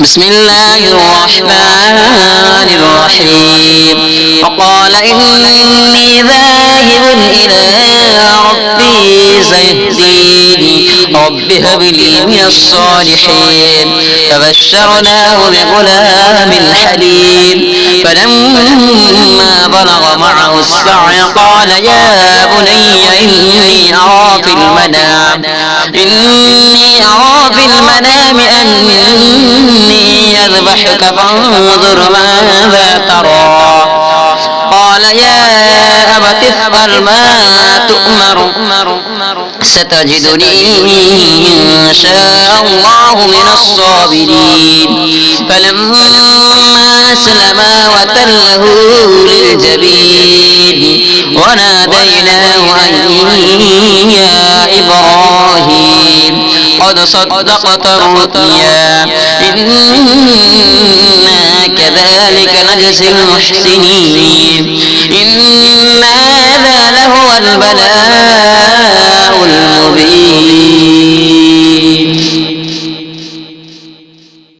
بسم الله الرحمن الرحيم. وقال إني ذاهب إلى ربي سيهدين رب هب لي من الصالحين. فبشرناه بغلام حليم. فلما بلغ معه السعي قال يا بني إني أرى في المنام أني أذبحك فانظر ماذا ترى. قال يا أبت افعل ما تؤمر ستجدني إن شاء الله من الصابرين. فلما أسلما وتله للجبين وناديناه أن يا إبراهيم قد صدقت الرؤيا إنا كذلك نجزي المحسنين. إن هذا لهو البلاء المبين.